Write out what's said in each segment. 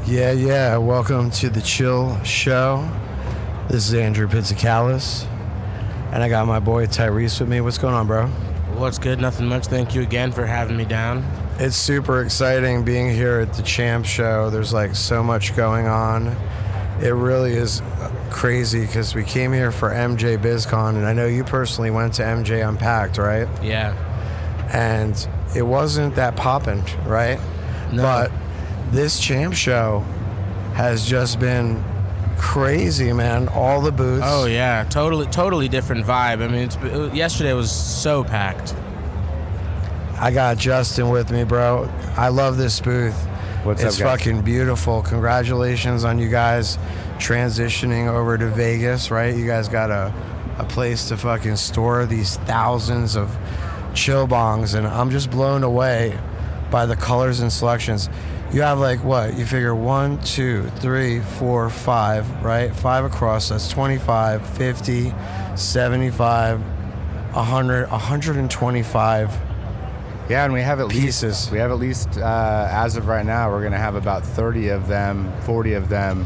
Yeah. Welcome to the Chill Show. This is Andrew Pizzicalis, and I got my boy Tyrese with me. What's going on, bro? What's good? Nothing much. Thank you again for having me down. It's super exciting being here at the CHAMPS show. There's like so much going on. It really is crazy because we came here for MJ BizCon, and I know you personally went to MJ Unpacked, right? Yeah. And it wasn't that poppin', right? No. But this CHAMPS show has just been crazy, man. All the booths. Oh yeah, totally different vibe. I mean, yesterday was so packed. I got Justin with me, bro. I love this booth. What's up, It's guys? fucking beautiful. Congratulations on you guys transitioning over to Vegas, right? You guys got a place to fucking store these thousands of chill bongs, and I'm just blown away by the colors and selections. You have like what? You figure 1, 2, 3, 4, 5, right? 5 across. That's 25, 50, 75, 100, 125 Yeah, and we have at pieces. least, as of right now, we're going to have about 30 of them, 40 of them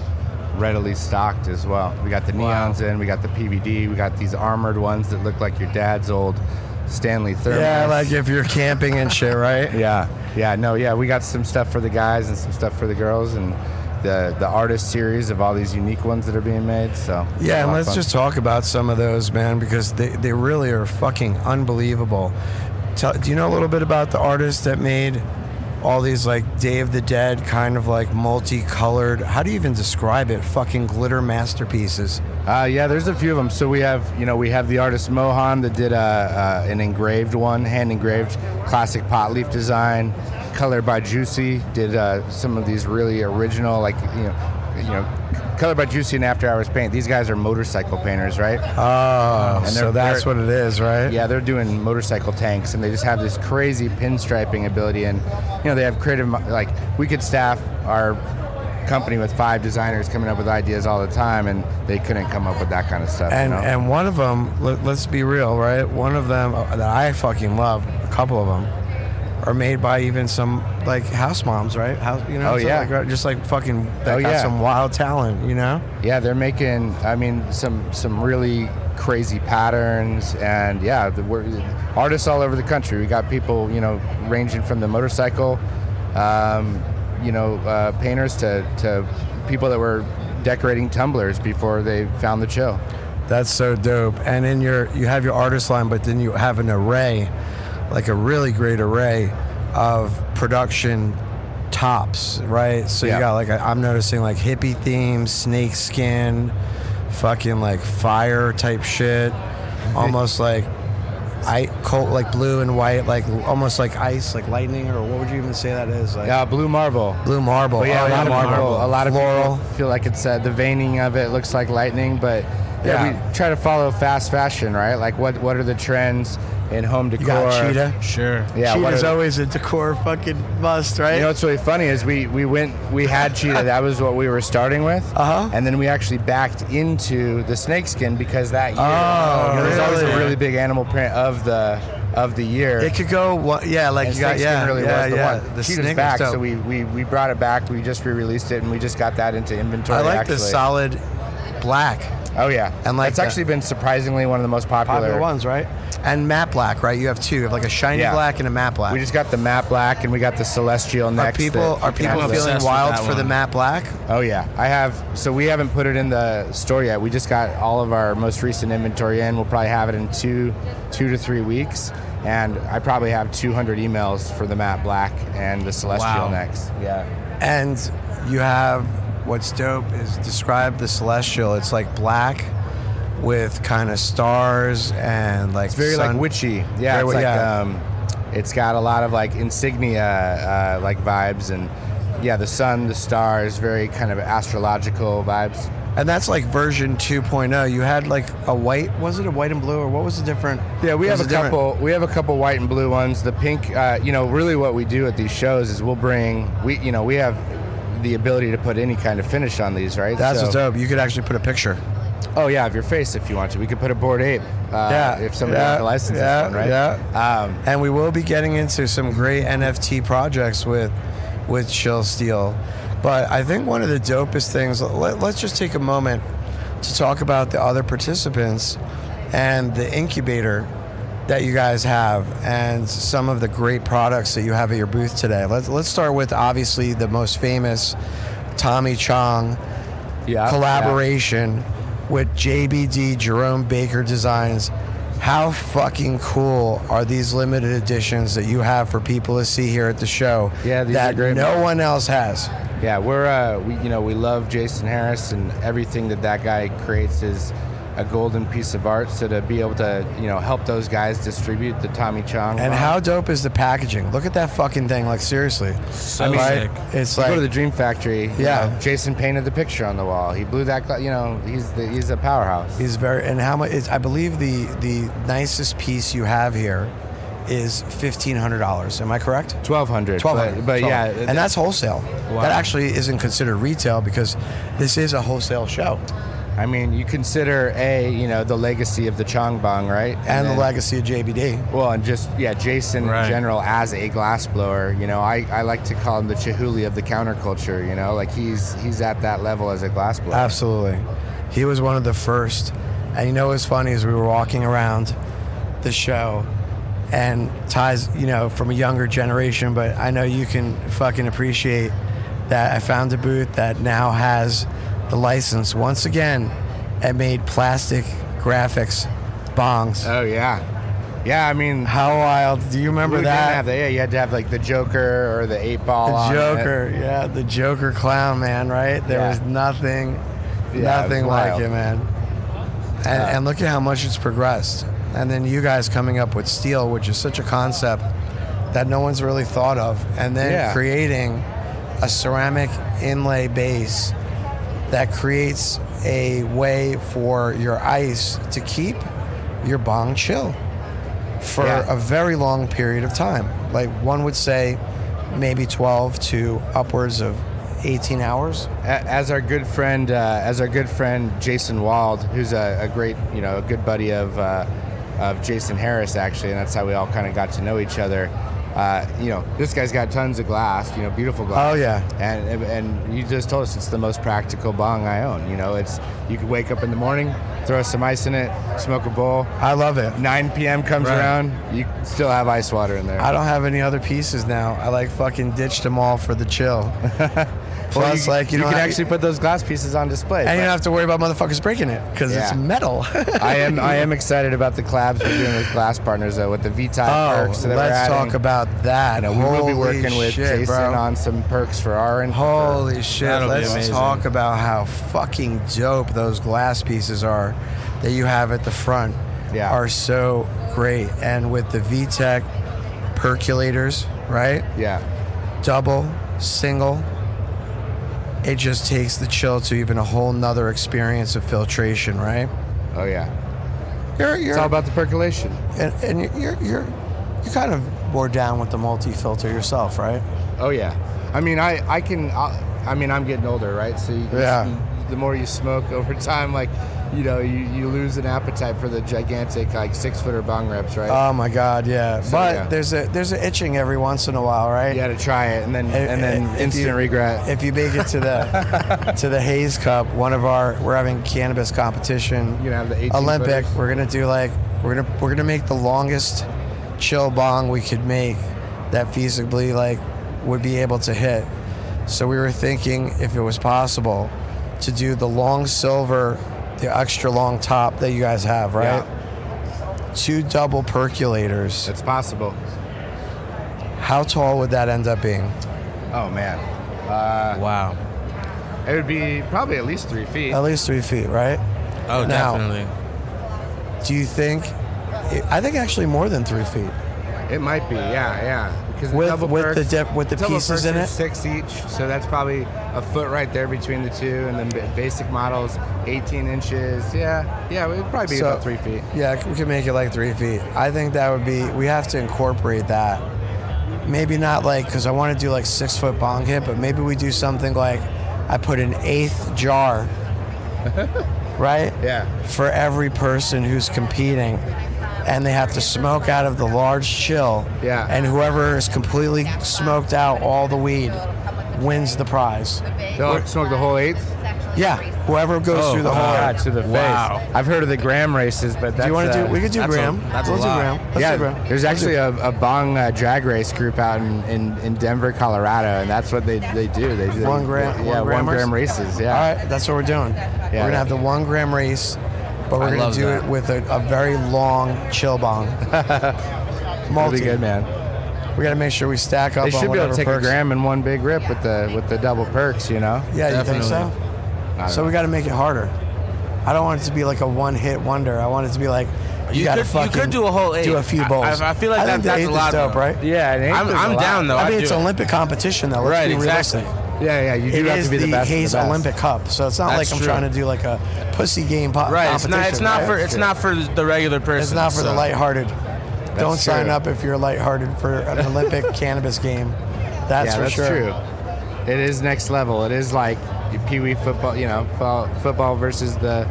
readily stocked as well. We got the neons in, we got the PVD, we got these armored ones that look like your dad's old Stanley thermos. Yeah, like if you're camping and shit, right? Yeah, we got some stuff for the guys and some stuff for the girls, and the artist series of all these unique ones that are being made. So Yeah, and let's just talk about some of those, man, because they really are fucking unbelievable. Do you know a little bit about the artist that made all these like Day of the Dead kind of like multicolored, how do you even describe it, fucking glitter masterpieces? Yeah, there's a few of them. So we have the artist Mohan that did an engraved one, hand engraved, classic pot leaf design. Colored by Juicy did some of these really original, like Colored by Juicy and After Hours Paint. These guys are motorcycle painters, right? Oh, so that's what it is, right? Yeah, they're doing motorcycle tanks, and they just have this crazy pinstriping ability. And they have creative, like we could staff our company with 5 designers coming up with ideas all the time, and they couldn't come up with that kind of stuff. And one of them, let's be real, right? One of them that I fucking love, a couple of them, are made by even some like house moms, right? Just like fucking got some wild talent, Yeah, they're making, some really crazy patterns, and we're artists all over the country. We got people, ranging from the motorcycle, painters to people that were decorating tumblers before they found the chill. That's so dope. And in you have your artist line, but then you have an array, like a really great array of production tops, right? So you got like I'm noticing like hippie themes, snake skin, fucking like fire type shit, almost like cold, like blue and white, like almost like ice, like lightning, or what would you even say that is? Like blue marble. Blue marble. But a lot of floral. people feel like it's the veining of it looks like lightning, but we try to follow fast fashion, right? Like what are the trends in home decor? You got cheetah. Sure. Yeah, cheetah's always a decor fucking must, right? What's really funny is we had cheetah. That was what we were starting with. And then we actually backed into the snakeskin because that year there's always a really big animal print of the year. It could go, like you got, really was the one. The cheetah's back, so we brought it back. We just re-released it, and we just got that into inventory. I like the solid black. Oh yeah, and like it's actually been surprisingly one of the most popular ones, right? And matte black, right? You have 2. You have like a shiny black and a matte black. We just got the matte black, and we got the celestial next. Are people feeling wild for the matte black? Oh yeah, I have. So we haven't put it in the store yet. We just got all of our most recent inventory in. We'll probably have it in 2 to 3 weeks, and I probably have 200 emails for the matte black and the celestial next. Yeah. And you have, what's dope is describe the celestial. It's like black with kind of stars and like it's very like witchy. Yeah, it's got a lot of like insignia like vibes, and the sun, the stars, very kind of astrological vibes. And that's like version 2.0. You had like a white, was it a white and blue, or what was the different? Yeah, we have a couple. We have a couple white and blue ones. The pink, really what we do at these shows is we have the ability to put any kind of finish on these, right? That's what's dope. You could actually put a picture. Oh yeah, of your face if you want to. We could put a Bored Ape if somebody wants to license this one, right? Yeah. And we will be getting into some great NFT projects with with chill steel. But I think one of the dopest things, let's just take a moment to talk about the other participants and the incubator that you guys have and some of the great products that you have at your booth today. Let's start with obviously the most famous Tommy Chong collaboration with JBD, Jerome Baker Designs. How fucking cool are these limited editions that you have for people to see here at the show? Yeah, these that are great. No one else has. Yeah, we love Jason Harris, and everything that guy creates is a golden piece of art. So to be able to help those guys distribute the Tommy Chong. And how dope is the packaging? Look at that fucking thing, like seriously. So sick. It's you like go to the Dream Factory. Yeah. Jason painted the picture on the wall. He blew that. He's a powerhouse. He's very, and how much is, I believe the nicest piece you have here is $1,500. Am I correct? $1,200. $1,200. But yeah, and that's wholesale. Wow. That actually isn't considered retail because this is a wholesale show. I mean, you consider the legacy of the Chong Bong, right? And then, the legacy of JBD. Well, and just Jason Right. in general as a glassblower. I like to call him the Chihuly of the counterculture. Like he's at that level as a glassblower. Absolutely. He was one of the first. And what's funny is we were walking around the show, and Ty's, from a younger generation, but I know you can fucking appreciate that I found a booth that now has the license once again and made plastic graphics bongs. Oh yeah. I mean, How wild. Do you remember we didn't that? have you had to have like the Joker or the 8-ball. The on Joker, yeah, the Joker clown, man, right? There Yeah. was nothing Yeah, it was like wild. it, man. And look at how much it's progressed. And then you guys coming up with steel, which is such a concept that no one's really thought of. And then creating a ceramic inlay base that creates a way for your ice to keep your bong chill for a very long period of time. Like one would say maybe 12 to upwards of 18 hours. As our good friend Jason Wald, who's a great, a good buddy of Jason Harris actually, and that's how we all kind of got to know each other. This guy's got tons of glass, beautiful glass. Oh yeah. And you just told us it's the most practical bong I own. It's you could wake up in the morning, throw some ice in it, smoke a bowl. I love it. 9 p.m. comes Right. around, you still have ice water in there. I don't have any other pieces now. I like fucking ditched them all for the chill. Plus, you you can actually put those glass pieces on display. and you don't have to worry about motherfuckers breaking it because it's Yeah. metal. I am excited about the collabs we're doing with glass partners though, with the V-Type perks that we're let's adding. talk about that. We will be Holy working with shit, Jason bro. on some perks for our Holy shit! That'll be Let's amazing. talk about how fucking dope those glass pieces are that you have at the front. Yeah. Are so great, and with the VTech percolators, right? Yeah. Double, single. It just takes the chill to even a whole nother experience of filtration, right? Oh yeah. You're It's all about the percolation. and you're kind of bored down with the multi-filter yourself, right? Oh yeah. I mean, I'm getting older, right? So the more you smoke over time, like, you lose an appetite for the gigantic 6-footer bong reps, right? Oh my God, yeah. So, but yeah. there's an itching every once in a while, right? You got to try it, and then If instant you- regret. If you make it to the Haze Cup, we're having cannabis competition. You gonna have the 18 Olympic. footers? We're gonna do we're gonna make the longest chill bong we could make that feasibly would be able to hit. So we were thinking if it was possible to do the long silver, the extra long top that you guys have, right? Yeah. 2 double percolators. It's possible. How tall would that end up being? Oh man. Wow. It would be probably at least 3 feet. At least 3 feet, right? Oh, Now- definitely. Do you think? I think actually more than 3 feet. It might be, yeah. Because With- the double with perks, the double pieces perks in are it? 6 each, so that's probably a foot right there between the two, and then basic models 18 inches. Yeah, it would probably be So- about 3 feet. Yeah, we could make it like 3 feet. I think that would be. We have to incorporate that. Maybe not because I want to do 6-foot bong hit, but maybe we do something like I put an 1/8 jar, right? Yeah. For every person who's competing. And they have to smoke out of the large chill. Yeah. And whoever is completely smoked out all the weed wins the prize. They'll smoke the whole eighth. Yeah, whoever goes through the whole. God, to the face. Wow. I've heard of the gram races, but that's, Do you want to do? We could do that's Graham. that's a We'll do lot. Graham. Let's yeah, do Graham. there's actually a bong drag race group out in Denver, Colorado, and that's what they do. They do 1 gram. Yeah, 1 gram races. Yeah. All right, that's what we're doing. We're gonna have the 1 gram race, but we're I gonna love do that. it with a very long chill bong. Really good, man. We gotta make sure we stack up. They on should be able to whatever take perks. a gram in one big rip with the double perks, you know? Yeah, you think so? Definitely. So we got to make it harder. I don't want it to be like a one-hit wonder. I want it to be like you got to fucking could do a whole eighth. do a few bowls. I feel like think the that's eighth a lot. is dope, though. right? Yeah, an eighth is a I'm lot. down though. I mean, I'd it's do it. Olympic competition though. Let's Right, be exactly. realistic. Yeah, you It do have is to be the the best. Hayes of the best. Olympic Cup, so it's not That's like I'm true. trying to do like a pussy game Right. competition. It's not right? for it's not for the regular person. It's not for the so. lighthearted. Don't sign true. up if you're lighthearted for an Olympic cannabis game. That's Yeah, for that's sure. true. It is next level. It is like pee-wee football, football versus the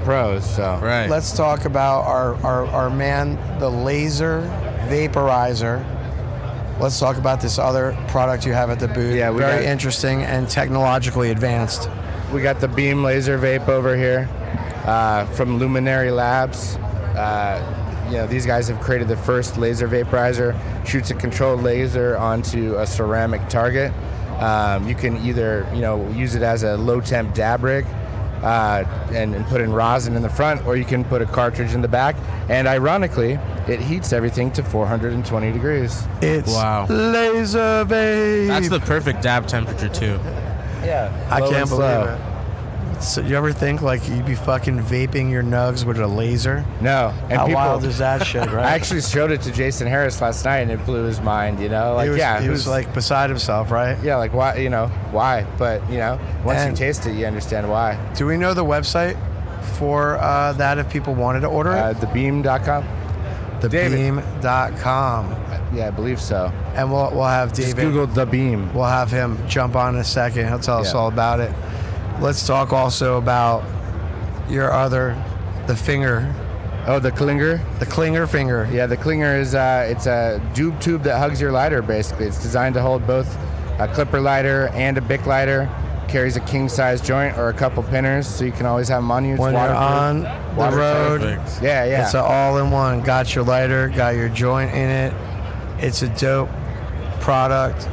pros. So Right. Let's talk about our man, the laser vaporizer. Let's talk about this other product you have at the booth. Yeah, we very got- interesting and technologically advanced. we got the Beam Laser Vape over here from Luminary Labs. These guys have created the first laser vaporizer. Shoots a controlled laser onto a ceramic target. You can either use it as a low temp dab rig and put in rosin in the front, or you can put a cartridge in the back. And ironically, it heats everything to 420 degrees. It's Wow. laser vape. That's the perfect dab temperature too. Yeah, I low can't and believe slow. it. So you ever think like you'd be fucking vaping your nugs with a laser? No, and How people, wild is that shit, right? I actually showed it to Jason Harris last night, and it blew his mind. Like, he was like beside himself, right? yeah, like why? Why? But once And- you taste it, you understand why. Do we know the website for that if people wanted to order it? Thebeam.com. David. Thebeam.com. Yeah, I believe so. And we'll have Just David. Google the Beam. We'll have him jump on in a second. He'll tell us Yeah. all about it. Let's talk also about the finger, Oh, the Klinger. the Klinger finger. Yeah, the Klinger is it's a dupe tube that hugs your lighter. Basically, it's designed to hold both a clipper lighter and a Bic lighter. Carries a king size joint or a couple pinners, so you can always have them on you. It's When you're waterproof. on the Waterproof. road, Perfect. Yeah, yeah. it's an all-in-one. Got your lighter, got your joint in it. It's a dope product.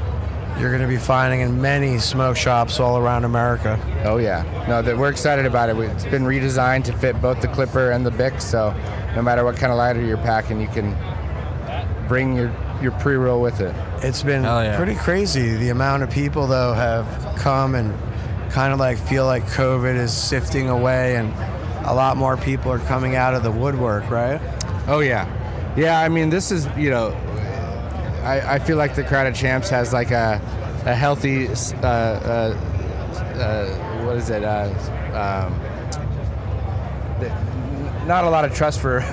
You're going to be finding in many smoke shops all around America. Oh yeah, no, that we're excited about it. It's been redesigned to fit both the clipper and the Bic, so no matter what kind of lighter you're packing, you can bring your pre-roll with it. It's been Hell yeah. pretty crazy. The amount of people, though, have come and kind of like feel like COVID is sifting away, and a lot more people are coming out of the woodwork, right? Oh yeah, yeah. I mean, this is I feel like the crowd at Champs has like a healthy what is it? Not a lot of trust for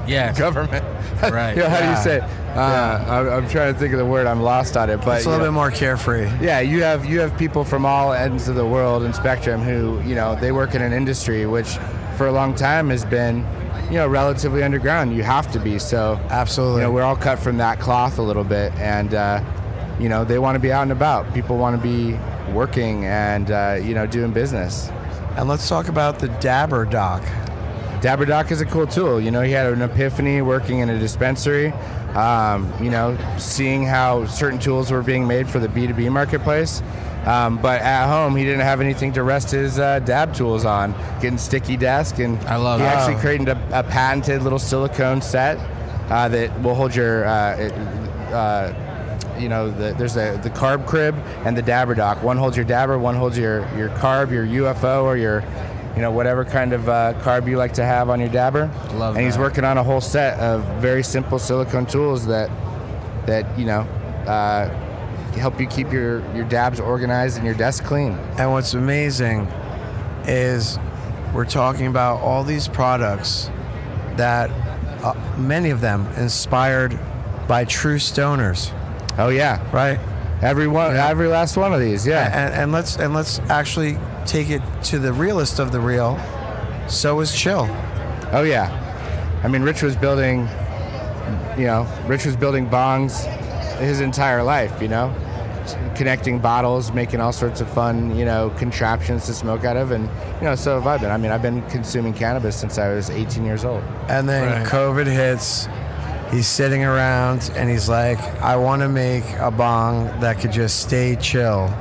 Yeah. government. Right. How do you Yeah. say? I'm trying to think of the word. I'm lost on it. But It's a little bit more carefree. yeah, you have people from all ends of the world and spectrum who they work in an industry which for a long time has been relatively underground. You have to be so. Absolutely. We're all cut from that cloth a little bit, and they want to be out and about. People want to be working and doing business. And let's talk about the Dabber Doc. Dabber Doc is a cool tool. He had an epiphany working in a dispensary, seeing how certain tools were being made for the B2B marketplace. But at home, he didn't have anything to rest his dab tools on. Getting sticky desk, and I love he that. actually created a patented little silicone set that will hold your, there's the carb crib and the Dabber Dock. One holds your dabber, one holds your carb, your UFO, or your whatever kind of carb you like to have on your dabber. Love and he's that. working on a whole set of very simple silicone tools that help you keep your dabs organized and your desk clean. And what's amazing is we're talking about all these products that many of them inspired by true stoners, Oh yeah, right? every last one of these. Yeah, And let's actually take it to the realest of the real. So is chill. oh yeah. I mean, Rich was building bongs his entire life. connecting bottles, making all sorts of fun, contraptions to smoke out of, and so have I been. I mean, I've been consuming cannabis since I was 18 years old. And then COVID hits. He's sitting around and he's like, I want to make a bong that could just stay chill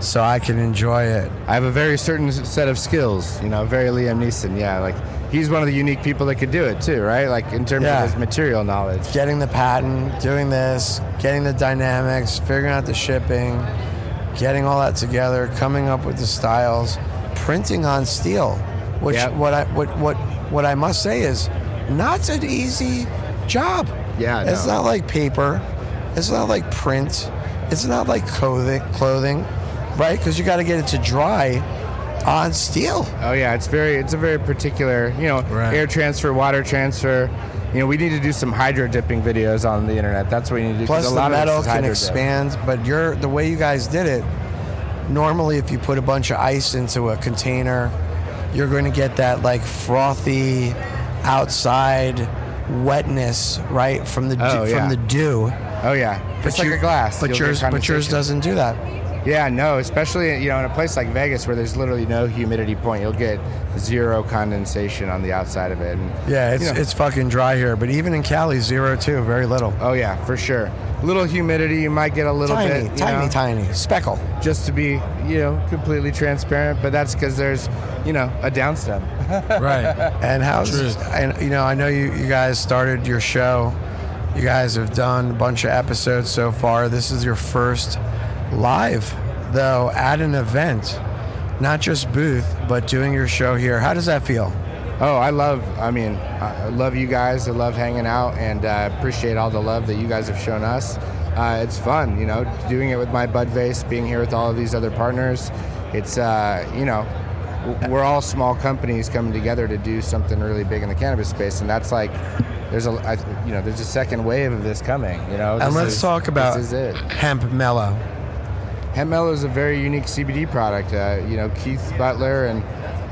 so I can enjoy it. I have a very certain set of skills, very Liam Neeson. Yeah, like he's one of the unique people that could do it too, right? Like in terms of his material knowledge. Getting the patent, doing this, getting the dynamics, figuring out the shipping, getting all that together, coming up with the styles, printing on steel, which what I must say is not an easy job. Yeah, it's not like paper, it's not like print, it's not like clothing, right? Because you got to get it to dry on steel. Oh yeah, it's a very particular, air transfer, water transfer. We need to do some hydro dipping videos on the internet. That's what we need to do. Plus a the lot metal of can expand, but the way you guys did it, normally if you put a bunch of ice into a container, you're going to get that like frothy outside wetness, right, from the dew. Oh yeah, it's like a glass. But yours doesn't do that. Yeah, no, especially in a place like Vegas where there's literally no humidity point, you'll get zero condensation on the outside of it. And, it's fucking dry here, but even in Cali, 0 too, very little. Oh yeah, for sure. Little humidity, you might get a little bit, tiny speckle. Just to be, completely transparent, but that's because there's, a downstem. Right. And I know you guys started your show. You guys have done a bunch of episodes so far. This is your first live, though, at an event, not just booth, but doing your show here. How does that feel? Oh, I love you guys. I love hanging out, and appreciate all the love that you guys have shown us. It's fun, doing it with my Bud Vase, being here with all of these other partners. It's, we're all small companies coming together to do something really big in the cannabis space, and that's like, there's a second wave of this coming, And let's talk about Hemp Mellow. Hemp Mellow is a very unique CBD product. Keith Butler and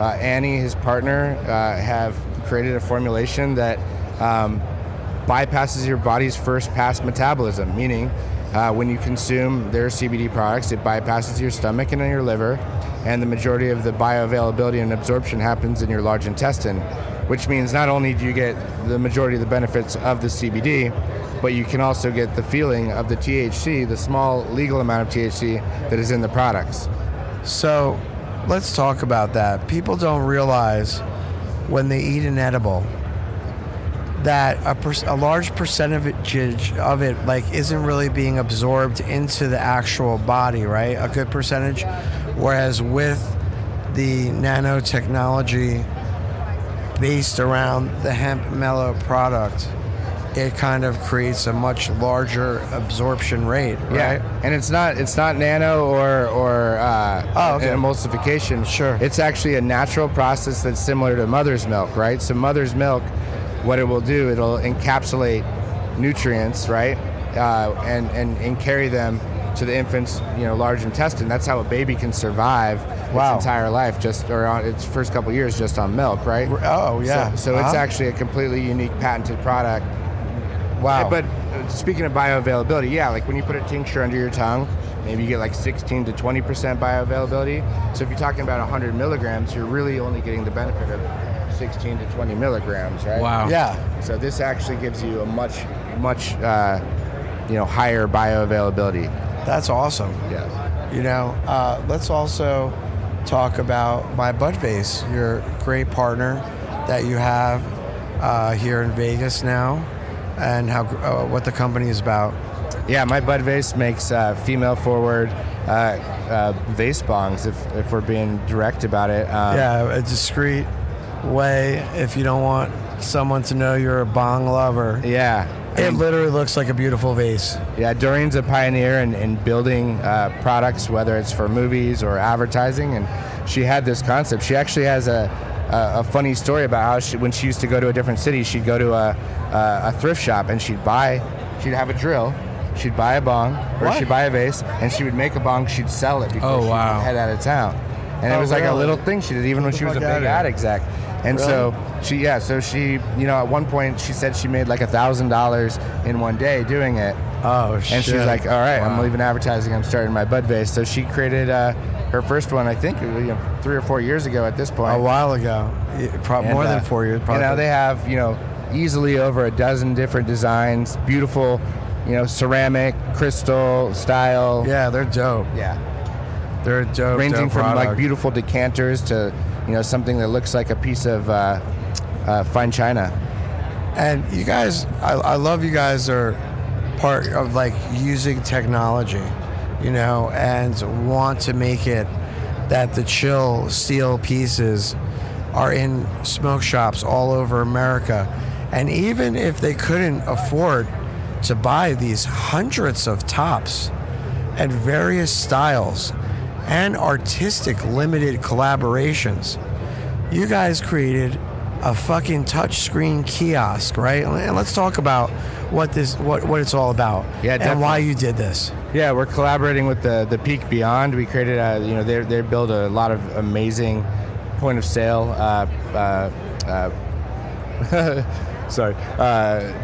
Annie, his partner, have created a formulation that bypasses your body's first pass metabolism, meaning when you consume their CBD products, it bypasses your stomach and your liver, and the majority of the bioavailability and absorption happens in your large intestine, which means not only do you get the majority of the benefits of the CBD, but you can also get the feeling of the THC, the small legal amount of THC that is in the products. So let's talk about that. People don't realize when they eat an edible that a large percentage of it isn't really being absorbed into the actual body, right? A good percentage. Whereas with the nanotechnology based around the Hemp Mellow product, it kind of creates a much larger absorption rate, right? Yeah, and it's not nano or emulsification. Sure. It's actually a natural process that's similar to mother's milk, right? So mother's milk, what it will do, it'll encapsulate nutrients, right, and carry them to the infant's large intestine. That's how a baby can survive its entire life, or on its first couple years, just on milk, right? Oh yeah. So it's actually a completely unique patented product. Wow. But speaking of bioavailability, yeah, like when you put a tincture under your tongue, maybe you get like 16 to 20% bioavailability. So if you're talking about 100 milligrams, you're really only getting the benefit of 16 to 20 milligrams, right? Wow. Yeah. So this actually gives you a much higher bioavailability. That's awesome. Yeah. Let's also talk about my Bud Vase, your great partner that you have here in Vegas now, and how what the company is about. Yeah, my Bud Vase makes female-forward vase bongs, if we're being direct about it. A discreet way if you don't want someone to know you're a bong lover. Yeah. It literally looks like a beautiful vase. Yeah, Doreen's a pioneer in building products, whether it's for movies or advertising, and she had this concept. She actually has a funny story about how when she used to go to a different city, she'd go to a thrift shop and she'd have a drill, she'd buy a bong, or she'd buy a vase, and she would make a bong, she'd sell it before she'd head out of town. And it was like a little thing she did, even when she was a big ad exec. And so she, at one point she said she made like $1,000 in one day doing it. Oh, shit. And she's like, all right, I'm Wow. leaving advertising. I'm starting my bud vase. So she created her first one, I think, 3 or 4 years ago at this point. A while ago. More than 4 years, probably. You know, they have, easily over a dozen different designs, beautiful, ceramic, crystal style. Yeah, they're dope. Yeah. They're a dope, Ranging dope from like product. beautiful decanters to, something that looks like a piece of fine china. And you guys, I love you guys are part of like using technology, and want to make it that the chill steel pieces are in smoke shops all over America. And even if they couldn't afford to buy these hundreds of tops and various styles and artistic limited collaborations, you guys created a fucking touchscreen kiosk, right? And let's talk about what it's all about. Yeah, and why definitely. you did this. Yeah, we're collaborating with the Peak Beyond. We created they build a lot of amazing point of sale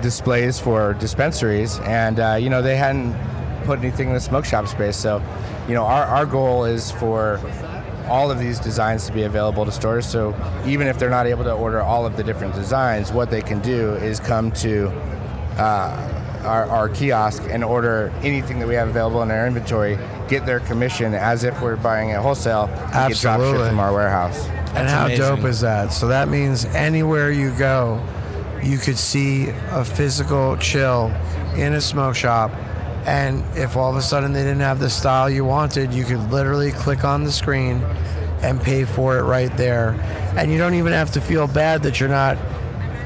displays for dispensaries, and they hadn't put anything in the smoke shop space. So, our goal is for all of these designs to be available to stores. So even if they're not able to order all of the different designs, what they can do is come to our kiosk and order anything that we have available in our inventory, get their commission as if we're buying at wholesale, and get drop shipped from our warehouse. And how amazing. dope is that? So that means anywhere you go, you could see a physical chill in a smoke shop. And if all of a sudden they didn't have the style you wanted, you could literally click on the screen and pay for it right there. And you don't even have to feel bad that you're not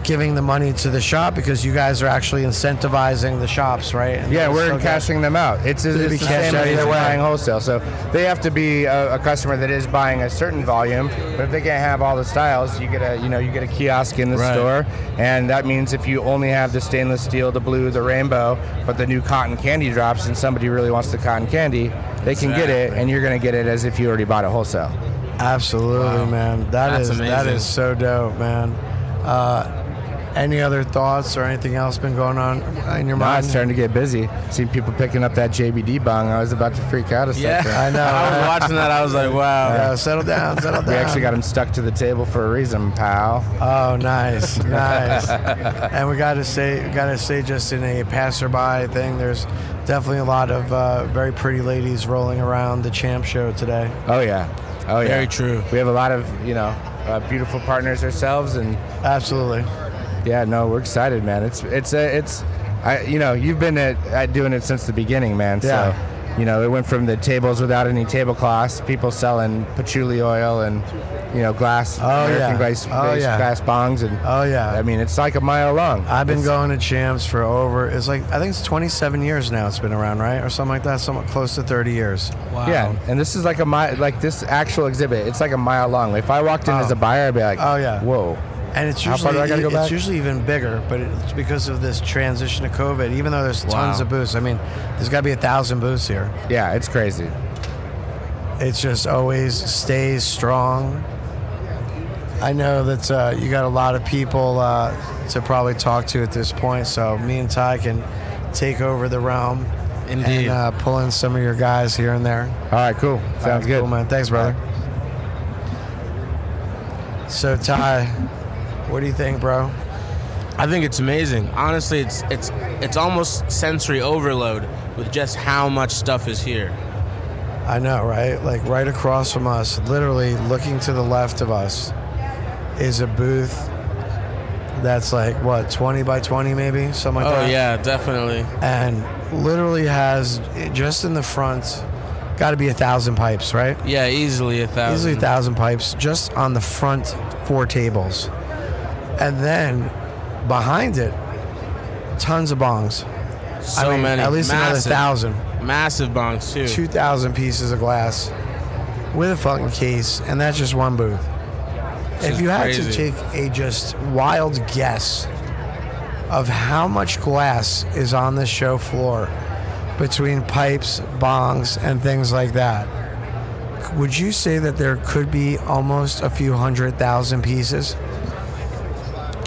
giving the money to the shop, because you guys are actually incentivizing the shops, right? And Yeah, that's we're so good. cashing them out. It's the be same cashed out as either they're way. buying wholesale. So they have to be a customer that is buying a certain volume. But if they can't have all the styles, you get a kiosk in the Right. store, and that means if you only have the stainless steel, the blue, the rainbow, but the new cotton candy drops, and somebody really wants the cotton candy, they can get it, and you're going to get it as if you already bought it wholesale. Absolutely, Wow. man. That's that amazing. is so dope, man. Any other thoughts or anything else been going on in your Now mind? it's starting to get busy. Seen people picking up that JBD bong. I was about to freak out a second. I know. I was watching that. I was like, wow. Yeah, settle down, settle down. We actually got him stuck to the table for a reason, pal. Oh, nice, nice. And we gotta say, just in a passerby thing, there's definitely a lot of very pretty ladies rolling around the Champ show today. Oh yeah. Oh yeah. Very true. We have a lot of beautiful partners ourselves, and Absolutely. yeah, no, we're excited, man. You've been at doing it since the beginning, man. Yeah. So, it went from the tables without any tablecloths, people selling patchouli oil and glass, American glass bongs, and Oh yeah. I mean, it's like a mile long. I've been going to Champs for I think it's 27 years now it's been around, right? Or something like that, somewhat close to 30 years. Wow. Yeah, and this is like a mile, like this actual exhibit. It's like a mile long. If I walked in as a buyer, I'd be like, Oh, yeah. whoa. And it's How far usually do I gotta go it's back? usually even bigger, but it's because of this transition to COVID. Even though there's tons Wow. of booths, I mean, there's got to be 1,000 booths here. Yeah, it's crazy. It's just always stays strong. I know that you got a lot of people to probably talk to at this point, so me and Ty can take over the realm. Indeed. And pull in some of your guys here and there. All right, cool. Sounds All right, good. cool, man. Thanks, brother. So Ty, what do you think, bro? I think it's amazing. Honestly, it's almost sensory overload with just how much stuff is here. I know, right? Like right across from us, literally looking to the left of us, is a booth that's like, what, 20 by 20 maybe? Something like that. Oh yeah, definitely. And literally has, just in the front, got to be 1,000 pipes, right? Yeah, easily 1,000. Easily 1,000 pipes just on the front 4 tables. And then behind it, tons of bongs. So many. At least another Massive. 1,000. Massive bongs too. 2,000 pieces of glass with a fucking case, and that's just one booth. If you had to crazy. take a just wild guess of how much glass is on this show floor between pipes, bongs, and things like that, would you say that there could be almost a few 100,000 pieces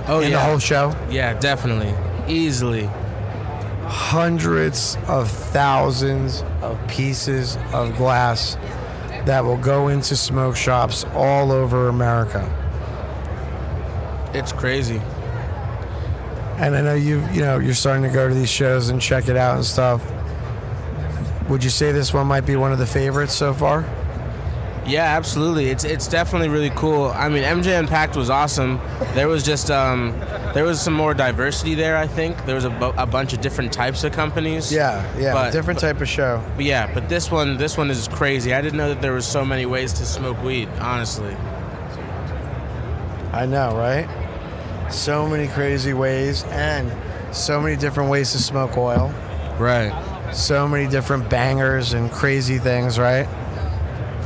Oh in yeah. the whole show? Yeah, definitely. Easily. hundreds of thousands of pieces of glass that will go into smoke shops all over America. It's crazy. And I know you're starting to go to these shows and check it out and stuff. Would you say this one might be one of the favorites so far? Yeah, absolutely. It's definitely really cool. I mean, MJ Unpacked was awesome. There was just there was some more diversity there. I think there was a bunch of different types of companies. Yeah, different type of show. But this one is crazy. I didn't know that there was so many ways to smoke weed. Honestly. I know, right? So many crazy ways, and so many different ways to smoke oil. Right. So many different bangers and crazy things, right?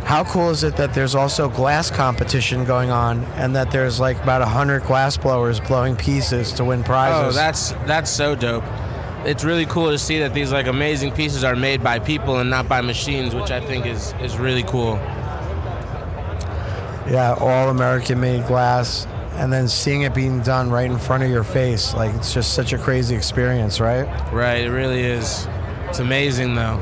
How cool is it that there's also glass competition going on, and that there's like about 100 glass blowers blowing pieces to win prizes? Oh, that's so dope. It's really cool to see that these like amazing pieces are made by people and not by machines, which I think is really cool. Yeah, all American made glass, and then seeing it being done right in front of your face, like it's just such a crazy experience, right? Right, it really is. It's amazing though.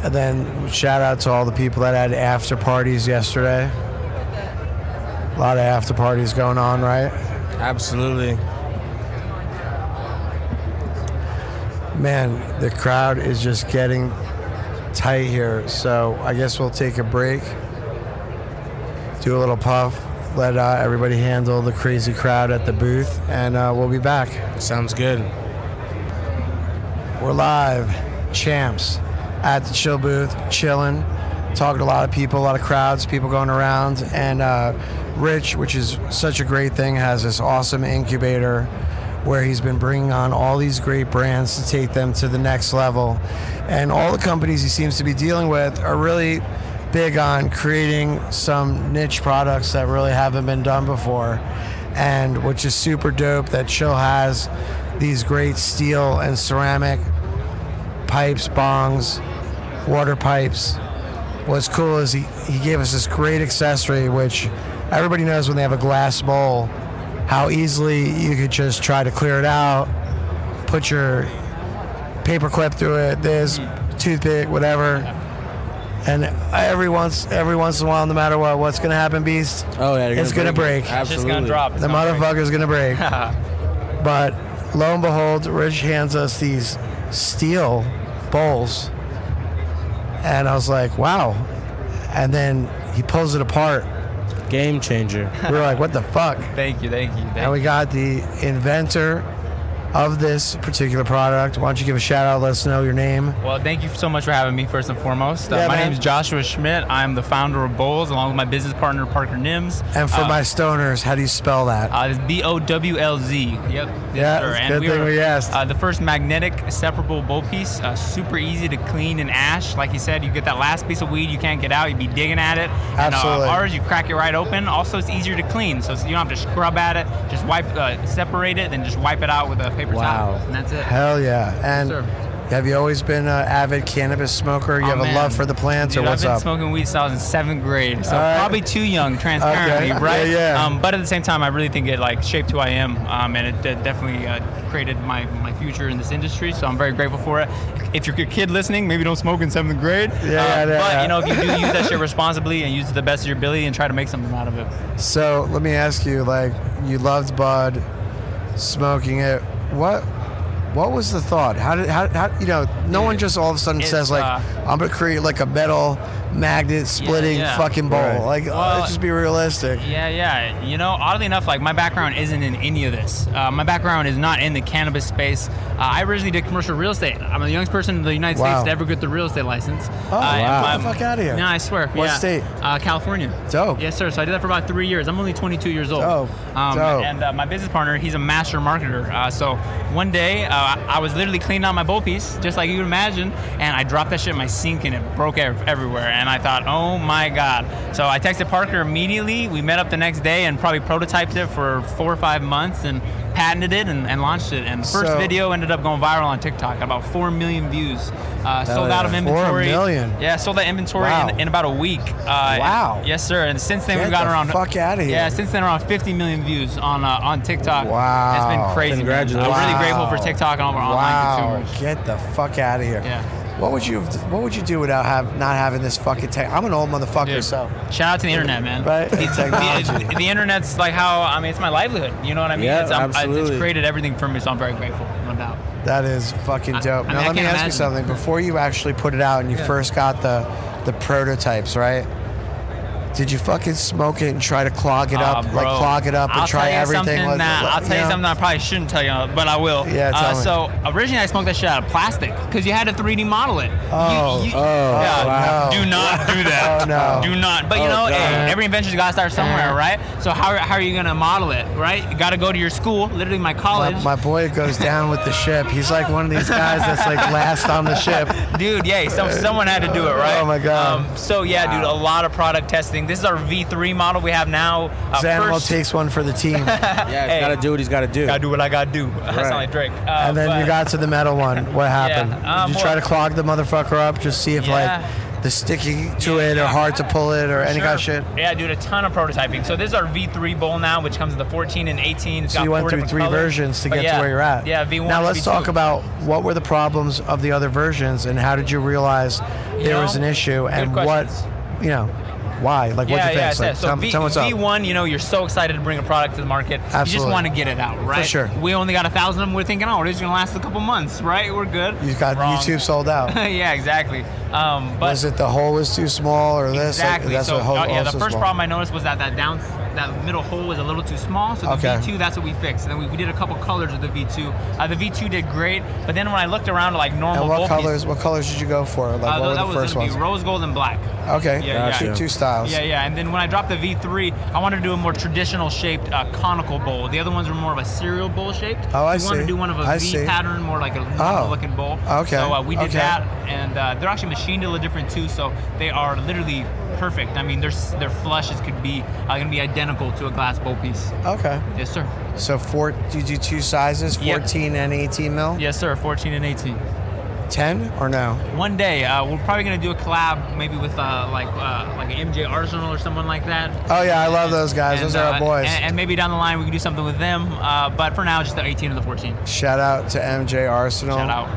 And then shout out to all the people that had after parties yesterday. A lot of after parties going on, right? Absolutely. Man, the crowd is just getting tight here. So I guess we'll take a break, do a little puff, let everybody handle the crazy crowd at the booth, and we'll be back. Sounds good. We're live, Champs, at the chill booth, chilling, talking to a lot of people, a lot of crowds, people going around, and Rich, which is such a great thing, has this awesome incubator where he's been bringing on all these great brands to take them to the next level. And all the companies he seems to be dealing with are really big on creating some niche products that really haven't been done before, and which is super dope that Chill has these great steel and ceramic pipes, bongs, water pipes. What's cool is he gave us this great accessory, which everybody knows when they have a glass bowl, how easily you could just try to clear it out, put your paper clip through it, this toothpick, whatever. And every once in a while, no matter what's gonna happen, Beast? Oh yeah, it's gonna break. Absolutely. It's just gonna drop. The motherfucker's gonna break. But lo and behold, Rich hands us these steel bowls, and I was like, wow. And then he pulls it apart. Game changer. We were like, what the fuck? Thank you. And we got the inventor of this particular product. Why don't you give a shout out, let us know your name. Well, thank you so much for having me, first and foremost. Yeah, my man. name is Joshua Schmidt. I'm the founder of Bowls, along with my business partner, Parker Nims. And for my stoners, how do you spell that? It's BOWLZ. Yep. Yes, Yeah, sir. it's a And good thing we asked. The first magnetic separable bowl piece. Super easy to clean and ash. Like you said, you get that last piece of weed you can't get out. You'd be digging at it. Absolutely. And ours, you crack it right open. Also, it's easier to clean, so you don't have to scrub at it. Just separate it, then just wipe it out with a paper towel. And that's it. Hell yeah. And Yes, sir. have you always been an avid cannabis smoker? You have man. a love for the plants, Dude, or what's I've been up? smoking weed since I was in 7th grade, so All right. probably too young, transparently, Okay. right? Yeah. But at the same time, I really think it like shaped who I am, and it definitely created my future in this industry. So I'm very grateful for it. If you're a kid listening, maybe don't smoke in 7th grade. Yeah, but yeah. you know, if you do use that shit responsibly and use it to the best of your ability and try to make something out of it. So let me ask you, like, you loved bud, smoking it. What was the thought? How you know, no one just all of a sudden It's, says like, I'm gonna create like a metal magnet splitting yeah. fucking bowl. Right. Like, Well, let's just be realistic. Yeah. You know, oddly enough, like my background isn't in any of this. My background is not in the cannabis space. I originally did commercial real estate. I'm the youngest person in the United Wow. States to ever get the real estate license. Oh, and wow. Get the fuck outta here. No, I swear. What state? California. Dope. Yes, sir. So I did that for about 3 years. I'm only 22 years old. Dope. And my business partner, he's a master marketer. So one day, I was literally cleaning out my bowl piece, just like you would imagine, and I dropped that shit in my sink and it broke everywhere. and I thought, oh my God. So I texted Parker immediately. We met up the next day and probably prototyped it for 4 or 5 months and patented it and launched it. And the first video ended up going viral on TikTok, about 4 million views. Sold out of inventory. 4 million. Yeah, sold that inventory in about a week. Wow. Yes, sir. And since then we've Get gotten the around. fuck out of here. Yeah, since then around 50 million views on TikTok. Wow. It's been crazy. Congratulations. Man. I'm really Wow. grateful for TikTok and all of our online consumers. Get the fuck out of here. Yeah. What would you do without not having this fucking tech? I'm an old motherfucker, Dude, so. shout out to the internet, man. Right? Technology. The internet's like how, I mean, it's my livelihood. You know what I mean? Yeah, It's created everything for me, so I'm very grateful, no doubt. That is fucking dope. I mean, Now I let me can't ask you imagine. something. Before you actually put it out and you first got the prototypes, right? Did you fucking smoke it and try to clog it up, Bro, and try everything? I'll tell you something that I probably shouldn't tell you, but I will. Yeah, tell me. So originally I smoked that shit out of plastic because you had to 3D model it. Oh. Yeah, wow. do not do that. Oh, no. Do not. But you know, hey, every invention's got to start somewhere, right? So how are you gonna model it, right? You got to go to your school, literally my college. My boy goes down with the ship. He's like one of these guys that's like last on the ship. Dude, yeah, someone had to do it, right? Oh my God. So yeah, dude, a lot of product testing. This is our V3 model we have now. Xanimal takes one for the team. Yeah, he's got to do what he's got to do. Gotta do what I gotta do. I sound like Drake. And then you got to the metal one. What happened? Did you try to clog the motherfucker up? Just see if like the sticky to it or hard to pull it or any kind of shit? Yeah, dude, a ton of prototyping. So this is our V3 bowl now, which comes in the 14 and 18. It's So got you went 4 through different 3 colors. versions to But get to where you're at. Yeah, V1. Now let's V2. talk about what were the problems of the other versions and how did you realize there was an issue and what, why? Like what you fix? Like, So tell what's up. V1, you're so excited to bring a product to the market. You just Absolutely. want to get it out, right? For sure. We only got 1,000 of them. We're thinking, this is gonna last a couple months, right? We're good. You got Wrong. YouTube sold out. Yeah, exactly. But Was it the hole was too small or this? exactly. That's So what hole the also first small. problem I noticed was that that middle hole was a little too small. So the Okay. V2, that's what we fixed. And then we did a couple colors of the V2. The V2 did great, but then when I looked around at like normal And what bowl colors? pieces, What colors did you go for? Like what were that the was first gonna ones? be rose gold and black. Okay, Yeah, yeah. two styles. Yeah. And then when I dropped the V3, I wanted to do a more traditional shaped conical bowl. The other ones were more of a cereal bowl shaped. Oh, I We wanted see. to do one of a I V see. pattern, more like a normal looking bowl. Okay. So we did Okay. that, and they're actually machined a little different too. So they are literally perfect. I mean, their flushes could be going to be identical to a glass bowl piece. Okay. Yes, sir. So do you do 2 sizes, Yep. 14 and 18 mil? Yes, sir. 14 and 18. 10 or no? One day, we're probably gonna do a collab, maybe with like an MJ Arsenal or someone like that. Oh yeah, I love those guys. Those are our boys. And maybe down the line we can do something with them. But for now, just the 18 and the 14. Shout out to MJ Arsenal. Shout out.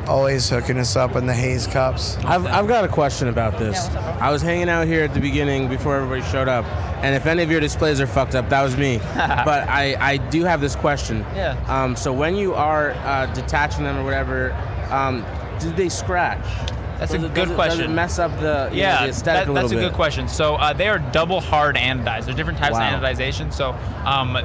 Always hooking us up in the haze cups. I've got a question about this. I was hanging out here at the beginning before everybody showed up, and if any of your displays are fucked up, that was me. But I do have this question. Yeah. So when you are detaching them or whatever, do they scratch? That's a good Does it question. mess up the, the aesthetic a little that's bit? a good question. So they are double hard anodized. There's different types Wow. of anodization, so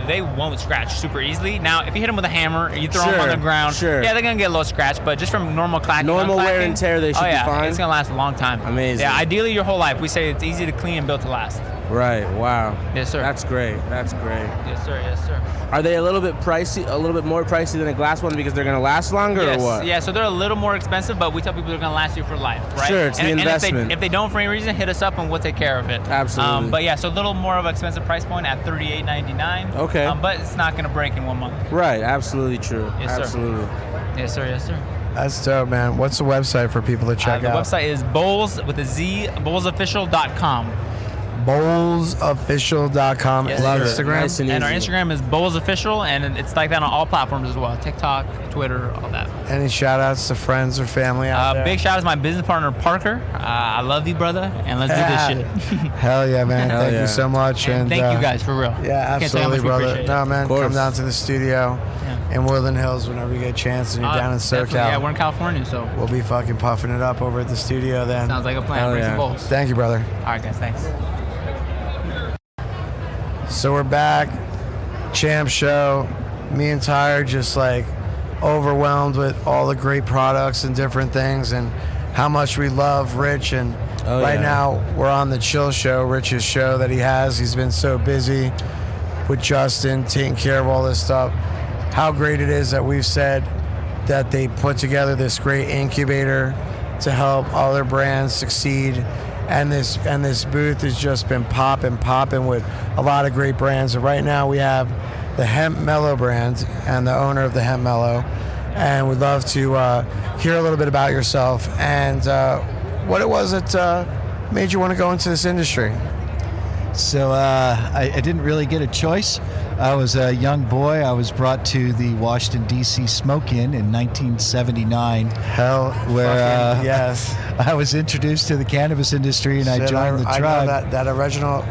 they won't scratch super easily. Now, if you hit them with a hammer, you throw them on the ground, Sure. yeah, they're gonna get a little scratch, but just from normal clacking, Normal wear unclacking, and tear, they should be fine? It's gonna last a long time. Amazing. Yeah, ideally your whole life. We say it's easy to clean and built to last. Right. Wow. Yes, sir. That's great. That's great. Yes, sir. Yes, sir. Are they a little bit pricey, a little bit more pricey than a glass one because they're gonna last longer, Yes, or what? yeah, so they're a little more expensive, but we tell people they're going to last you for life, right? Sure, it's the and investment. if they don't for any reason, hit us up and we'll take care of it. Absolutely. But yeah, so a little more of an expensive price point at $38.99. Okay. But it's not going to break in 1 month. Right. Absolutely true. Yes, sir. Absolutely. Yes, sir. Yes, sir. That's dope, man. What's the website for people to check The out? website is bowls with a Z, bowlsofficial.com. Bowlsofficial.com. Yes, Love sir. Instagram. Nice and And our easy. Instagram is bowlsofficial, and it's like that on all platforms as well. TikTok, Twitter, all that. Any shout outs to friends or family out there? Big shout out to my business partner, Parker. I love you, brother, and let's do this shit. Hell yeah, man. Hell Thank yeah. you so much. And thank you guys, for real. Yeah, Can't tell you how absolutely, much we brother. appreciate it. No, man, course. come down to the studio Yeah. in Woodland Hills whenever you get a chance and you're down in Definitely, SoCal. Yeah, we're in California, so We'll be fucking puffing it up over at the studio then. sounds like a plan. Hell Bring yeah. some bowls. Thank you, brother. All right, guys, thanks. So we're back. Champ show. Me and Ty are just like overwhelmed with all the great products and different things and how much we love Rich. And right yeah. now we're on the Chill Show, Rich's show that he has. He's been so busy with Justin taking care of all this stuff. How great it is that we've said that they put together this great incubator to help other brands succeed and this booth has just been popping with a lot of great brands. And right now we have the Hemp Mellow brand and the owner of the Hemp Mellow, and we'd love to hear a little bit about yourself and what it was that made you want to go into this industry. So I didn't really get a choice. I was a young boy. I was brought to the Washington, D.C. Smoke-In 1979. Hell, where yes, I was introduced to the cannabis industry, and I joined the tribe. I know that original.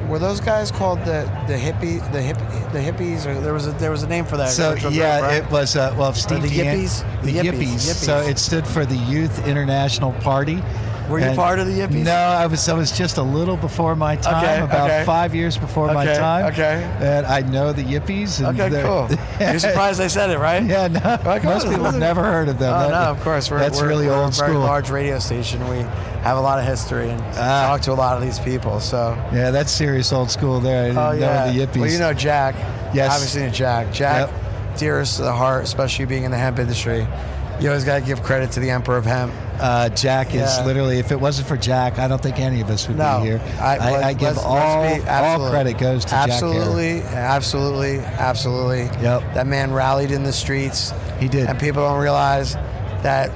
Were those guys called the hippies, or there was a name for that? So yeah, group, right? it was Steve the Dean- Yippies. The Yippies. So it stood for the Youth International Party. Were you part of the Yippies? No, I was just a little before my time, about 5 years before my time. Okay. And I know the Yippies. And okay, cool. You're surprised I said it, right? Yeah, no. Most people have never heard of them. Oh, no, of course. That's really we're old a very school. large radio station. We have a lot of history and talk to a lot of these people. So yeah, that's serious old school there. I didn't know the Yippies. Well, you know Jack. Yes. Obviously, you know Jack. Jack, dearest to the heart, especially being in the hemp industry. You always got to give credit to the Emperor of Hemp. Jack is literally, if it wasn't for Jack, I don't think any of us would be here. I give all credit goes to Jack. Absolutely. Yep. That man rallied in the streets. He did. And people don't realize that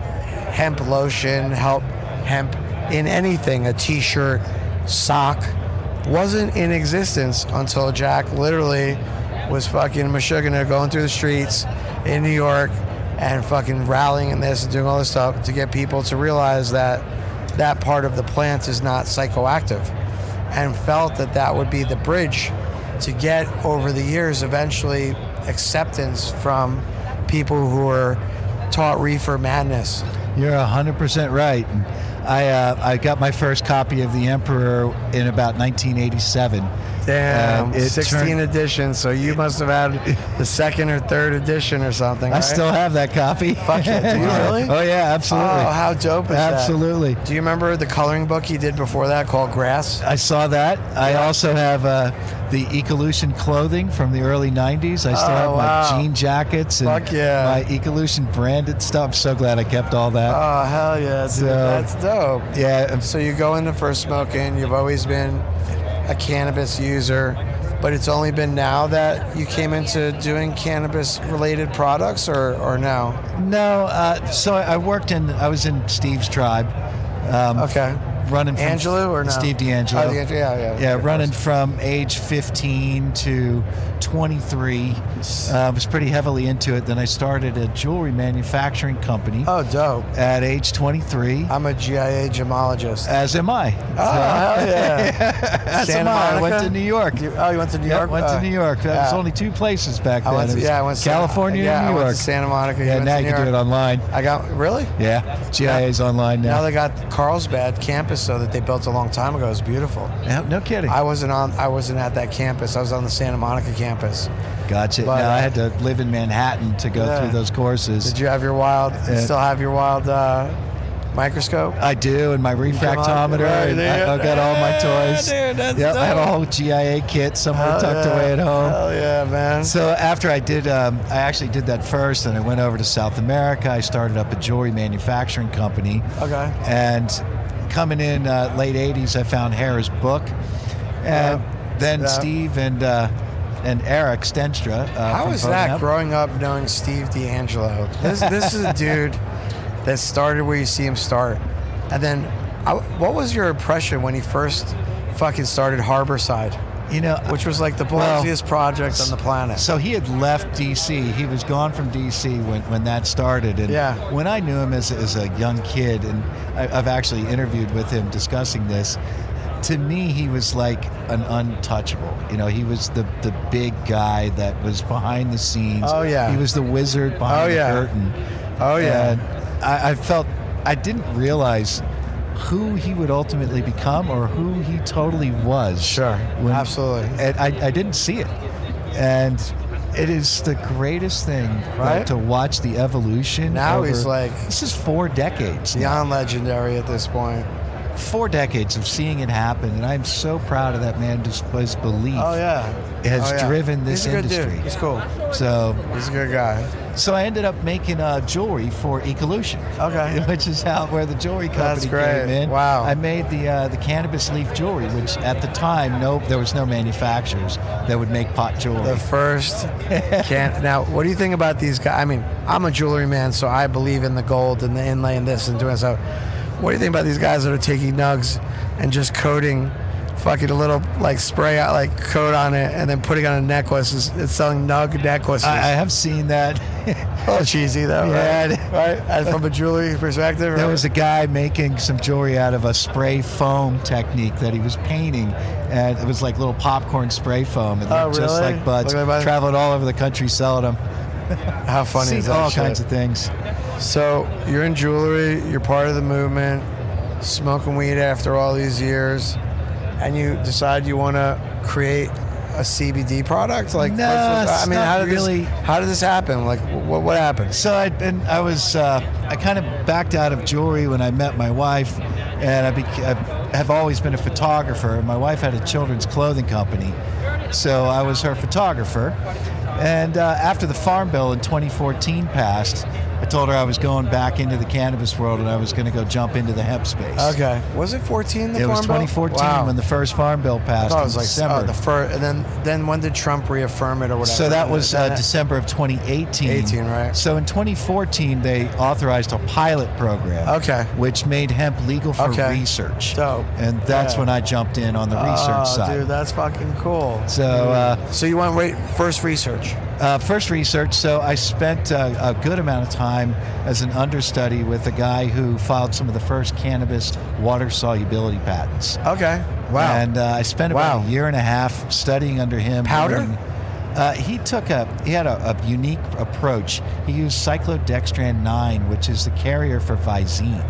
hemp lotion, hemp in anything, a t-shirt, sock, wasn't in existence until Jack literally was fucking Meshuggah going through the streets in New York and fucking rallying in this and doing all this stuff to get people to realize that that part of the plant is not psychoactive, and felt that that would be the bridge to get over the years eventually acceptance from people who are taught reefer madness. You're 100% right. I got my first copy of The Emperor in about 1987. Damn, 16 editions, so you must have had the second or third edition or something, right? I still have that copy. Fuck yeah, do you really? Oh yeah, absolutely. Oh, how dope is that? Absolutely. Do you remember the coloring book he did before that called Grass? I saw that. I also have the Ecolution clothing from the early 90s. I still have my jean jackets and my Ecolution branded stuff. I'm so glad I kept all that. Oh, hell yeah, dude. So, that's dope. Yeah. So you go into First Smoke-In, you've always been a cannabis user, but it's only been now that you came into doing cannabis-related products, or no? No. So I was in Steve's tribe. Okay. Running from Angelo or no? Steve D'Angelo. Oh, yeah, running from age 15 to 23. Was pretty heavily into it. Then I started a jewelry manufacturing company. Oh, dope. At age 23. I'm a GIA gemologist. As am I. Oh, hell yeah. As am I. I went to New York. You went to New York? Went to New York. There was only two places back then. I went to California and New York. I went to Santa Monica. Yeah, now you can do it online. Really? Yeah. GIA's online now. Now they got Carlsbad campus, so that they built a long time ago. It's beautiful. Yeah, no kidding. I wasn't at that campus. I was on the Santa Monica campus. Gotcha. But, now I had to live in Manhattan to go through those courses. Did you have your wild? You still have your wild microscope? I do, and my refractometer. Right, I've got all my toys. Dude, that's yep, dope. I have a whole GIA kit somewhere tucked away at home. Hell yeah, man. So after I did, I actually did that first, and I went over to South America. I started up a jewelry manufacturing company. Okay. And coming in late 80s, I found Hera's book. And then Steve and Eric Stenstra. How was that growing up knowing Steve D'Angelo? This is a dude that started where you see him start. And then what was your impression when he first fucking started Harborside? Which was like the ballsiest project on the planet. So he had left D.C. He was gone from D.C. when that started. And when I knew him as a young kid, and I've actually interviewed with him discussing this, to me, he was like an untouchable. He was the big guy that was behind the scenes. Oh, yeah. He was the wizard behind the curtain. Oh, yeah. And I felt, I didn't realize who he would ultimately become or who he totally was. Sure, absolutely. And I didn't see it. And it is the greatest thing, right? To watch the evolution. Now he's like... This is 4 decades. Beyond legendary at this point. 4 decades of seeing it happen, and I'm so proud of that man. Just his belief has driven this industry. Dude. He's cool. So he's a good guy. So I ended up making jewelry for Ecolution. Okay. Which is where the jewelry company came in. Wow. I made the cannabis leaf jewelry, which at the time there was no manufacturers that would make pot jewelry. The first Now, what do you think about these guys? I mean, I'm a jewelry man, so I believe in the gold and the inlay and this and doing so. What do you think about these guys that are taking nugs and just coating fucking a little like spray out like coat on it and then putting on a necklace? It's selling nug necklaces. I have seen that. A little cheesy though, right? And from a jewelry perspective, there was a guy making some jewelry out of a spray foam technique that he was painting, and it was like little popcorn spray foam. It looked just like buds. Traveled all over the country selling them. How funny is that? All kinds of things. So you're in jewelry, you're part of the movement, smoking weed after all these years, and you decide you want to create a CBD product? Like, no, how did this happen? Like, what happened? So I kind of backed out of jewelry when I met my wife, and I have always been a photographer. My wife had a children's clothing company, so I was her photographer. And after the Farm Bill in 2014 passed, I told her I was going back into the cannabis world and I was going to go jump into the hemp space. Okay. Was it 14? It was 2014 when the first Farm Bill passed. I was like, December. the first, and then when did Trump reaffirm it or whatever? So that was December of 2018. 18, right? So in 2014, they authorized a pilot program. Okay. Which made hemp legal for research. Dope. And that's when I jumped in on the research side. Dude, that's fucking cool. So, so you went first research. First research. So I spent a good amount of time as an understudy with a guy who filed some of the first cannabis water solubility patents. Okay. Wow. And I spent about a year and a half studying under him. Powder? He had a unique approach. He used cyclodextran 9, which is the carrier for Visine.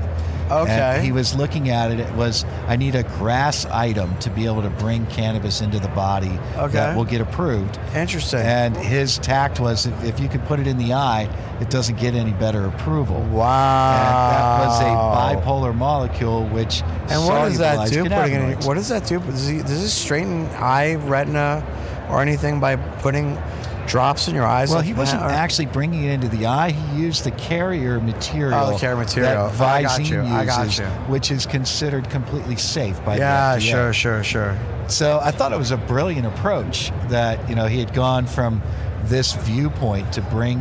Okay. And he was looking at it. It was, I need a grass item to be able to bring cannabis into the body that will get approved. Interesting. And his tact was, if you could put it in the eye, it doesn't get any better approval. Wow. And that was a bipolar molecule, which and what does that do? What does that do? Does this straighten eye retina or anything by putting drops in your eyes? Well, he wasn't actually bringing it into the eye. He used the carrier material. Oh, the carrier material. That Visine I got you. Which is considered completely safe by the FDA. Yeah, sure. So I thought it was a brilliant approach that, he had gone from this viewpoint to bring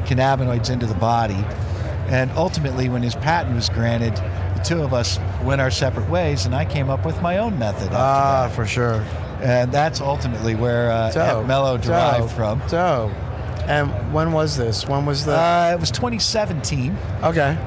cannabinoids into the body. And ultimately, when his patent was granted, the two of us went our separate ways, and I came up with my own method after that. For sure. And that's ultimately where Hemp Mellow derived from. Dope. And when was this? When was the... It was 2017. Okay.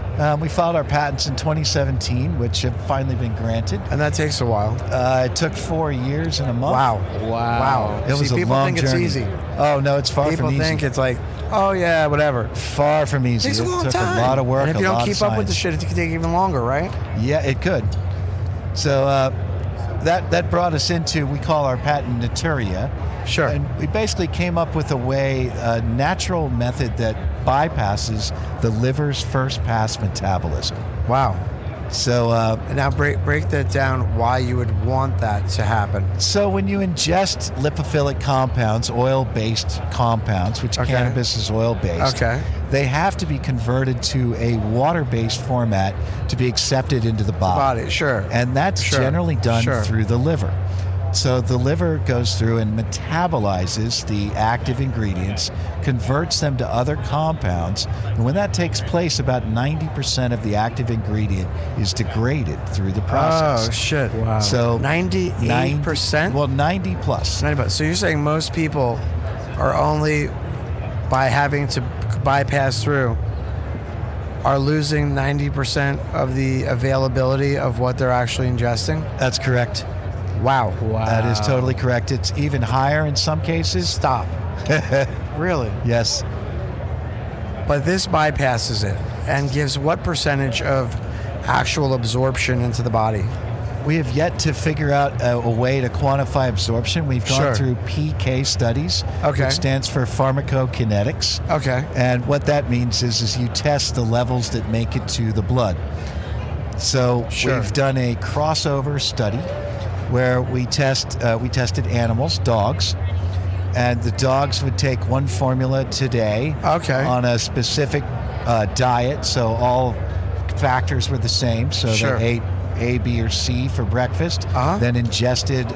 We filed our patents in 2017, which have finally been granted. And that takes a while. It took 4 years and a month. Wow. It was a long journey. People think it's easy. Oh, no, it's far from easy. People think it's like, oh, yeah, whatever. Far from easy. It takes a long took time. A lot of work, and if you don't keep up with the shit, shit, it could take even longer, right? Yeah, it could. So that brought us into, we call our patent Naturia. Sure. And we basically came up with a natural method that bypasses the liver's first pass metabolism. Wow. So now break that down, why you would want that to happen. So when you ingest lipophilic compounds, oil-based compounds, which cannabis is oil-based, they have to be converted to a water-based format to be accepted into the body. Sure. And that's generally done through the liver. So the liver goes through and metabolizes the active ingredients, converts them to other compounds, and when that takes place, about 90% of the active ingredient is degraded through the process. Oh, shit. Wow. So 98%? Well, 90 plus. 90%. So you're saying most people are only, by having to bypass through, are losing 90% of the availability of what they're actually ingesting? That's correct. Wow. That is totally correct. It's even higher in some cases. Stop. Really? Yes. But this bypasses it and gives what percentage of actual absorption into the body? We have yet to figure out a way to quantify absorption. We've gone through PK studies, which stands for pharmacokinetics. Okay. And what that means is you test the levels that make it to the blood. So Sure. we've done a crossover study where we tested animals, dogs, and the dogs would take one formula today Okay. on a specific diet. So all factors were the same. So Sure. they ate A, B, or C for breakfast, then ingested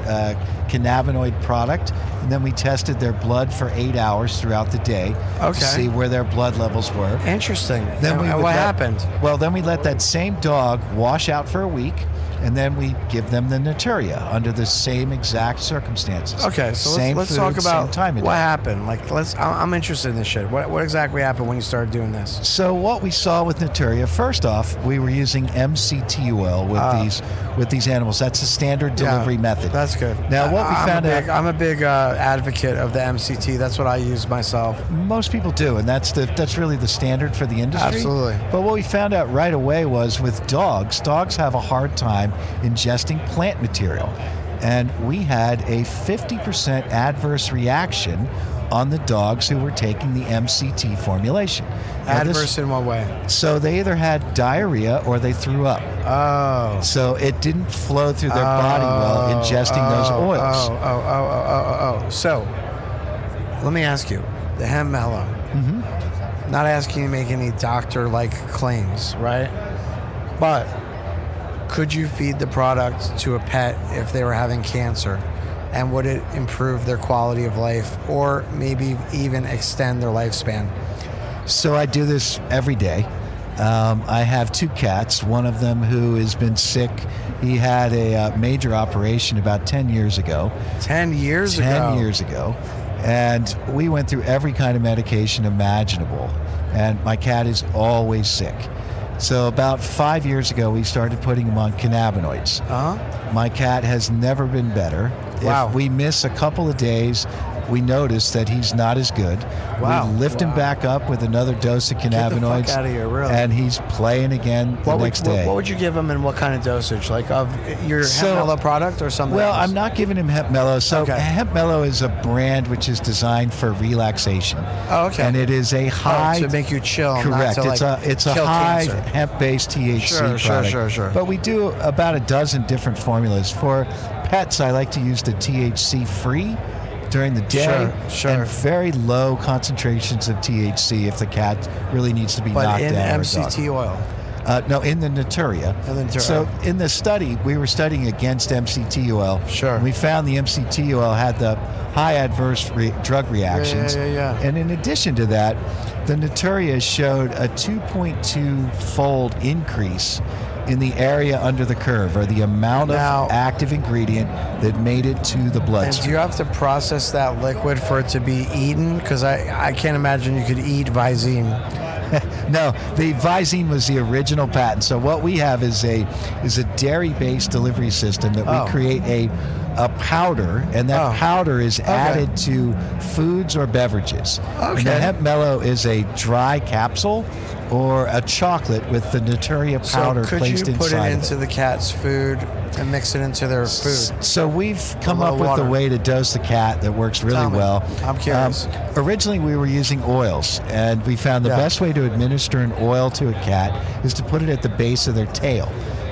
cannabinoid product, and then we tested their blood for 8 hours throughout the day to see where their blood levels were. Interesting. Then And what happened? Well, then we let that same dog wash out for a week, and then we give them the Naturia under the same exact circumstances. Okay, so same let's food, talk about same time of what day. happened. Like, I'm interested in this shit. What exactly happened when you started doing this? So what we saw with Naturia, first off, we were using MCT oil with these animals. That's the standard delivery method. That's good. Now, what we found out, I'm a big advocate of the MCT. That's what I use myself. most people do, and that's really the standard for the industry. Absolutely. But what we found out right away was with dogs have a hard time ingesting plant material. And we had a 50% adverse reaction on the dogs who were taking the MCT formulation. Now Adverse in what way? So they either had diarrhea or they threw up. Oh. So it didn't flow through their body well ingesting those oils. So, let me ask you, the hemp mellow. Not asking you to make any doctor-like claims, right? But could you feed the product to a pet if they were having cancer? And would it improve their quality of life or maybe even extend their lifespan? So I do this every day. I have 2 cats, one of them who has been sick. He had a major operation about 10 years ago. 10 years ago? 10 years ago. And we went through every kind of medication imaginable. And my cat is always sick. So about 5 years ago, we started putting him on cannabinoids. My cat has never been better. Wow. If we miss a couple of days, we notice that he's not as good. Wow. We lift him back up with another dose of cannabinoids. Get the fuck out of here, really. And he's playing again the next day. What would you give him and what kind of dosage? Like of your So- hemp mellow product or something Well, else? I'm not giving him Hemp Mellow. So Okay. Hemp Mellow is a brand which is designed for relaxation. Oh, okay. And it is a high to make you chill. Correct. Not to, It's a kill high cancer. hemp-based THC product. Sure. But we do about a dozen different formulas. For pets, I like to use the THC-free during the day, Sure. and very low concentrations of THC if the cat really needs to be But knocked in down. or MCT oil. no, in the Naturia. In the Naturia. So in the study, we were studying against MCT oil. Sure. And we found the MCT oil had the high adverse drug reactions. Yeah. And in addition to that, the Naturia showed a 2.2-fold increase in the area under the curve, or the amount Now- of active ingredient that made it to the And do bloodstream. you have to process that liquid for it to be eaten? Because I can't imagine you could eat Visine. No, the Visine was the original patent. So what we have is a dairy-based delivery system that we create a powder, and that powder is added to foods or beverages. Okay. And the Hemp Mellow is a dry capsule or a chocolate with the Naturia powder So could placed you put it inside of into the cat's food and mix it into their food? So we've come A up little with a water. way to dose the cat that works really Tell me. well. I'm curious. Originally, we were using oils, and we found the best way to administer an oil to a cat is to put it at the base of their tail.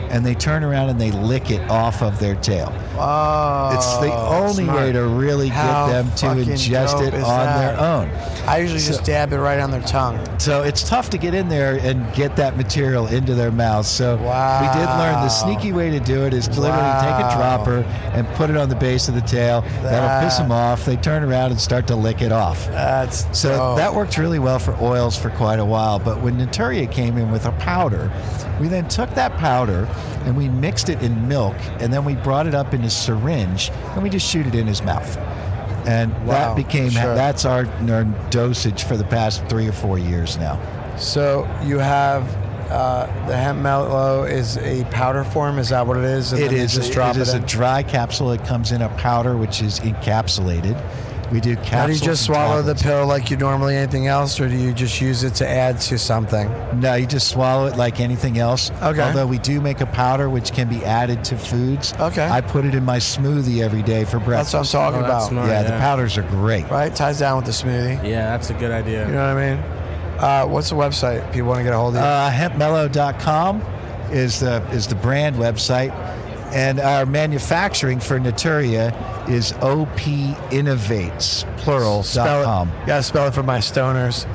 And they turn around and they lick it off of their tail. Oh, It's the only smart. way to really How get them to fucking ingest dope it is on that? their own. I usually just dab it right on their tongue. So it's tough to get in there and get that material into their mouth. So we did learn the sneaky way to do it is to literally take a dropper and put it on the base of the tail. That'll piss them off. They turn around and start to lick it off. That's So dope. that worked really well for oils for quite a while. But when Naturia came in with a powder, we then took that powder and we mixed it in milk, and then we brought it up in a syringe and we just shoot it in his mouth. And that became that's our dosage for the past 3 or 4 years now. So you have the hemp mellow is a powder form. Is that what it is? And It then you is. just drop It is it a in? dry capsule. It comes in a powder which is encapsulated. We do capsules. How do you just and swallow the tablets. pill like you normally anything else, or do you just use it to add to something? No, you just swallow it like anything else. Okay. Although we do make a powder which can be added to foods. Okay. I put it in my smoothie every day for breakfast. That's what I'm talking that's about. smart. Yeah, the Yeah. powders are great. Right? Ties down with the smoothie. Yeah, that's a good idea. You know what I mean? What's the website? People want to get a hold of you. Hempmellow.com. is the brand website. And our manufacturing for Naturia is opinnovates, plural.com. You gotta spell it for my stoners.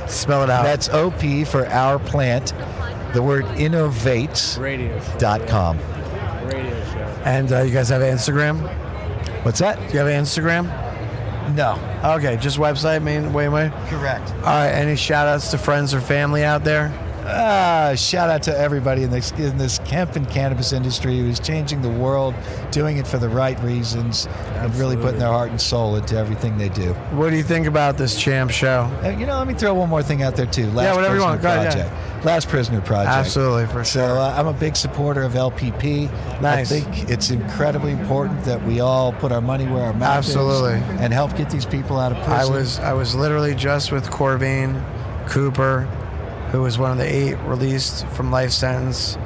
Spell it out. That's OP for our plant, the word innovates.com. Radio show. And you guys have an Instagram? What's that? Do you have an Instagram? No. Okay, just website, way. Correct. All right, any shout outs to friends or family out there? Shout out to everybody in this hemp and cannabis industry who's changing the world, doing it for the right reasons, and really putting their heart and soul into everything they do. What do you think about this Champ show? Let me throw one more thing out there too. Whatever you want. Go ahead, Last Prisoner Project. Absolutely, for sure. So I'm a big supporter of LPP. Nice. I think it's incredibly important that we all put our money where our mouth is and help get these people out of prison. I was literally just with Corvine Cooper, who was one of the 8 released from life sentence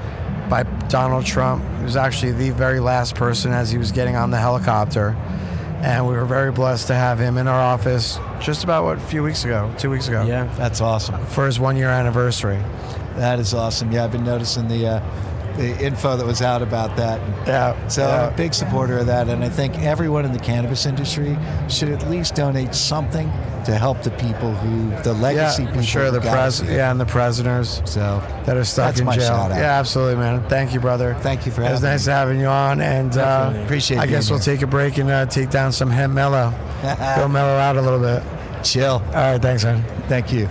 by Donald Trump. He was actually the very last person as he was getting on the helicopter. And we were very blessed to have him in our office just about, 2 weeks ago? Yeah. That's awesome. For his 1-year anniversary. That is awesome. Yeah, I've been noticing the info that was out about that. Yeah. So I'm a big supporter of that, and I think everyone in the cannabis industry should at least donate something to help the people the legacy people. Sure, and the prisoners that are stuck That's in my jail. shout out. Yeah, absolutely, man. Thank you, brother. Thank you for having me. It was nice having you on, and appreciate it. I guess we'll take a break and take down some hemp mellow. Go mellow out a little bit. Chill. All right, thanks, man. Thank you.